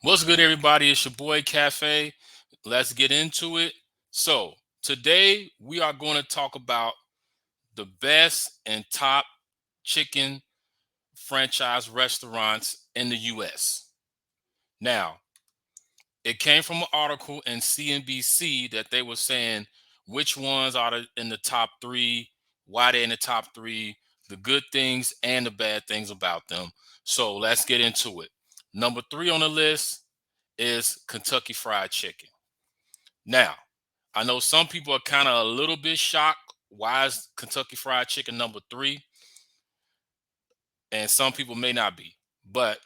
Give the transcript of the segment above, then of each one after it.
What's good, everybody? It's your boy Cafe. Let's get into it. So, today we are going to talk about the best and top chicken franchise restaurants in the US. Now, it came from an article in CNBC that they were saying which ones are in the top three, why they're in the top three, the good things and the bad things about them. So, let's get into it. Number three on the list is Kentucky Fried Chicken. Now, I know some people are kind of a little bit shocked. Why is Kentucky Fried Chicken number three? And some people may not be. But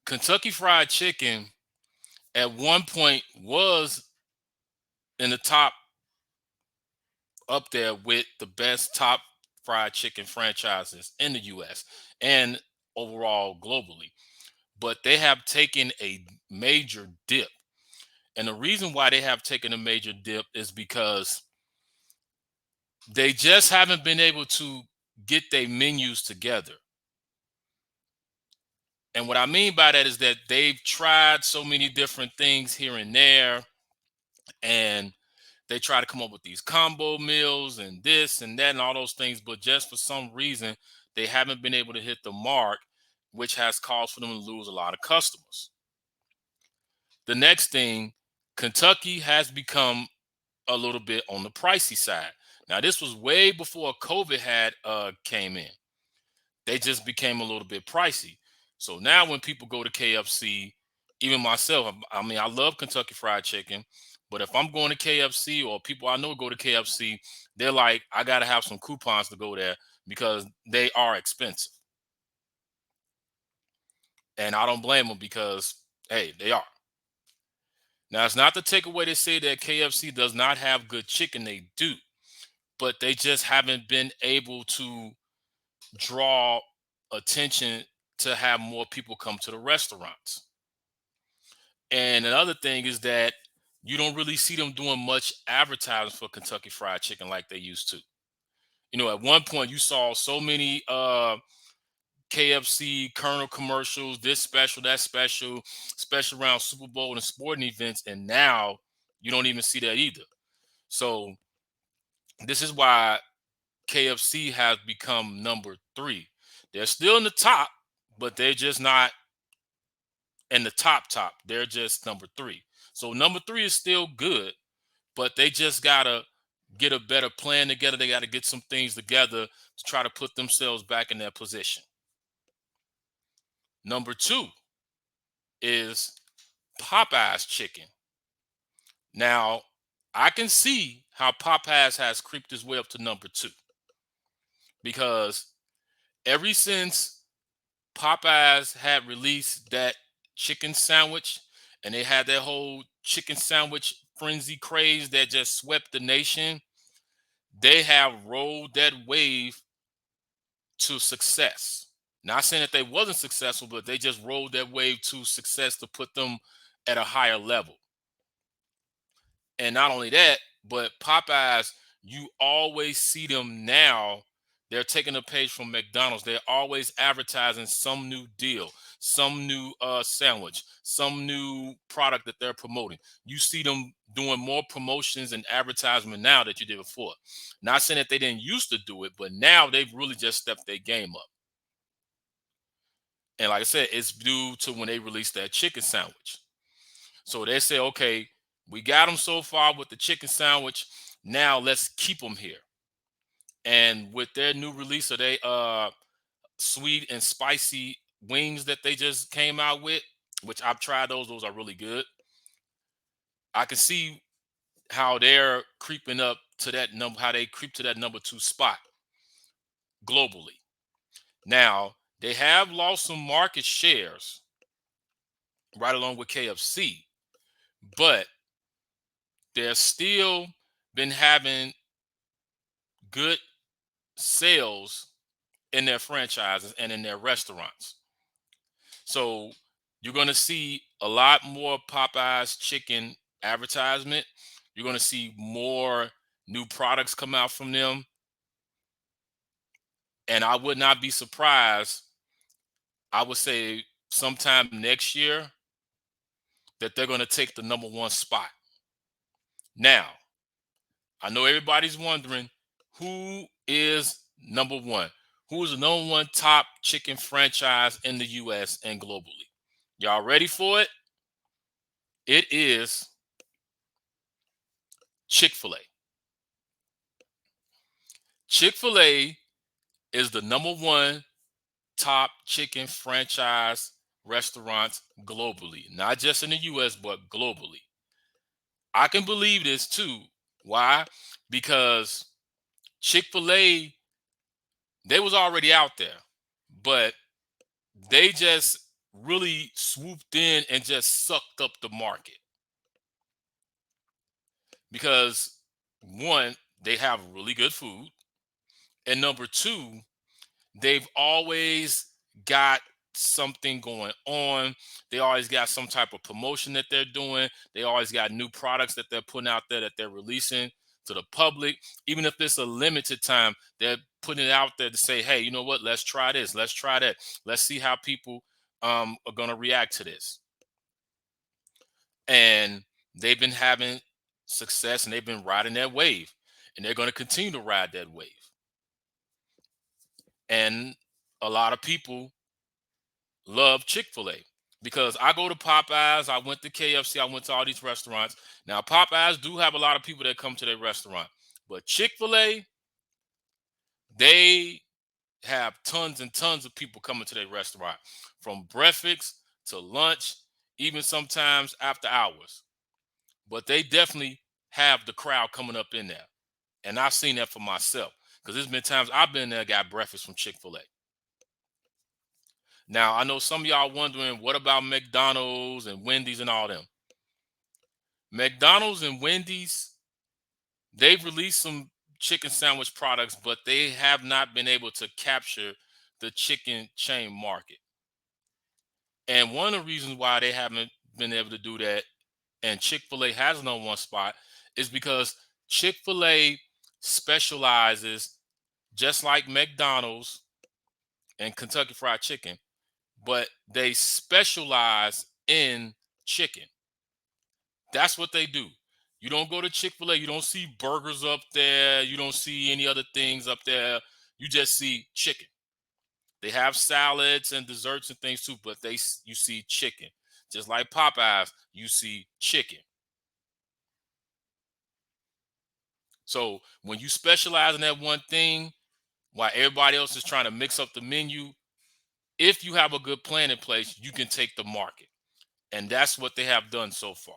Kentucky Fried Chicken at one point was in the top up there with the best top fried chicken franchises in the US and overall globally. But they have taken a major dip. And the reason why they have taken a major dip is because they just haven't been able to get their menus together. And what I mean by that is that they've tried so many different things here and there, and they try to come up with these combo meals and this and that and all those things, but just for some reason, they haven't been able to hit the mark, which has caused for them to lose a lot of customers. The next thing, Kentucky has become a little bit on the pricey side. Now, this was way before COVID had came in. They just became a little bit pricey. So now when people go to KFC, even myself, I mean, I love Kentucky Fried Chicken, but if I'm going to KFC or people I know go to KFC, they're like, I got to have some coupons to go there because they are expensive. And I don't blame them because, hey, they are. Now, it's not to take away to say that KFC does not have good chicken. They do, but they just haven't been able to draw attention to have more people come to the restaurants. And another thing is that you don't really see them doing much advertising for Kentucky Fried Chicken like they used to. At one point you saw so many KFC Colonel commercials, this special, that special, special around Super Bowl and sporting events, and now you don't even see that either. So this is why KFC has become number three. They're still in the top, but they're just not in the top. They're just number three. So number three is still good, but they just gotta get a better plan together. They gotta get some things together to try to put themselves back in their position. Number two is Popeyes chicken. Now, I can see how Popeyes has creeped his way up to number two because ever since Popeyes had released that chicken sandwich and they had that whole chicken sandwich frenzy craze that just swept the nation, they have rolled that wave to success. Not saying that they wasn't successful, but they just rolled that wave to success to put them at a higher level. And not only that, but Popeyes, you always see them now. They're taking a page from McDonald's. They're always advertising some new deal, some new sandwich, some new product that they're promoting. You see them doing more promotions and advertisement now that you did before. Not saying that they didn't used to do it, but now they've really just stepped their game up. And like I said, it's due to when they released that chicken sandwich. So they say, okay, we got them so far with the chicken sandwich. Now let's keep them here. And with their new release of they sweet and spicy wings that they just came out with, which I've tried those are really good. I can see how they're creeping up to that number, how they creep to that number two spot globally. Now, they have lost some market shares right along with KFC, but they're still been having good sales in their franchises and in their restaurants. So you're going to see a lot more Popeyes chicken advertisement. You're going to see more new products come out from them. And I would not be surprised. I would say sometime next year that they're going to take the number one spot. Now, I know everybody's wondering who is number one. Who is the number one top chicken franchise in the US and globally? Y'all ready for it? It is Chick-fil-A. Chick-fil-A is the number one top chicken franchise restaurants globally, not just in the US, but globally. I can believe this too. Why? Because Chick-fil-A, they was already out there, but they just really swooped in and just sucked up the market because one, they have really good food, and number two, they've always got something going on. They always got some type of promotion that they're doing. They always got new products that they're putting out there that they're releasing to the public. Even if it's a limited time, they're putting it out there to say, hey, you know what? Let's try this. Let's try that. Let's see how people are going to react to this. And they've been having success and they've been riding that wave. And they're going to continue to ride that wave. And a lot of people love Chick-fil-A because I go to Popeyes, I went to KFC, I went to all these restaurants. Now, Popeyes do have a lot of people that come to their restaurant, but Chick-fil-A, they have tons and tons of people coming to their restaurant from breakfast to lunch, even sometimes after hours. But they definitely have the crowd coming up in there. And I've seen that for myself because there's been times I've been there, got breakfast from Chick-fil-A. Now, I know some of y'all wondering, what about McDonald's and Wendy's and all them? McDonald's and Wendy's, they've released some chicken sandwich products, but they have not been able to capture the chicken chain market. And one of the reasons why they haven't been able to do that and Chick-fil-A has no one spot is because Chick-fil-A specializes just like McDonald's and Kentucky Fried Chicken, but they specialize in chicken. That's what they do. You don't go to Chick-fil-A, you don't see burgers up there, you don't see any other things up there. You just see chicken. They have salads and desserts and things too, but you see chicken. Just like Popeyes, you see chicken. So when you specialize in that one thing, while everybody else is trying to mix up the menu, if you have a good plan in place, you can take the market. And that's what they have done so far.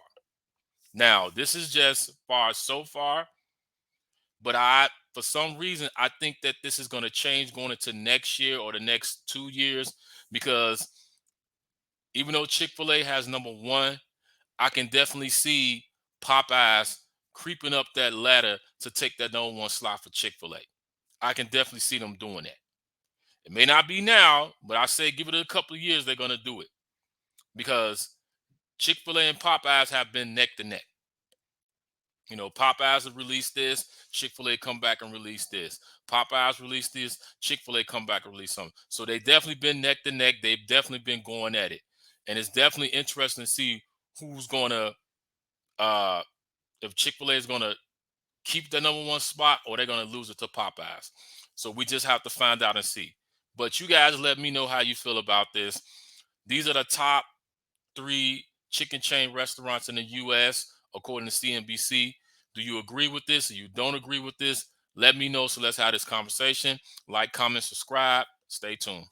Now, this is just far so far, but for some reason, I think that this is going to change going into next year or the next 2 years because even though Chick-fil-A has number one, I can definitely see Popeyes creeping up that ladder to take that number one slot for Chick-fil-A. I can definitely see them doing that. It may not be now, but I say give it a couple of years, they're going to do it because Chick-fil-A and Popeyes have been neck to neck. You know, Popeyes have released this, Chick-fil-A come back and release this. Popeyes released this, Chick-fil-A come back and release something. So they've definitely been neck to neck. They've definitely been going at it. And it's definitely interesting to see who's going to, if Chick-fil-A is going to keep the number one spot or they're going to lose it to Popeyes. So we just have to find out and see. But you guys let me know how you feel about this. These are the top 3 chicken chain restaurants in the U.S. according to CNBC. Do you agree with this or you don't agree with this? Let me know. So let's have this conversation. Like, comment, subscribe. Stay tuned.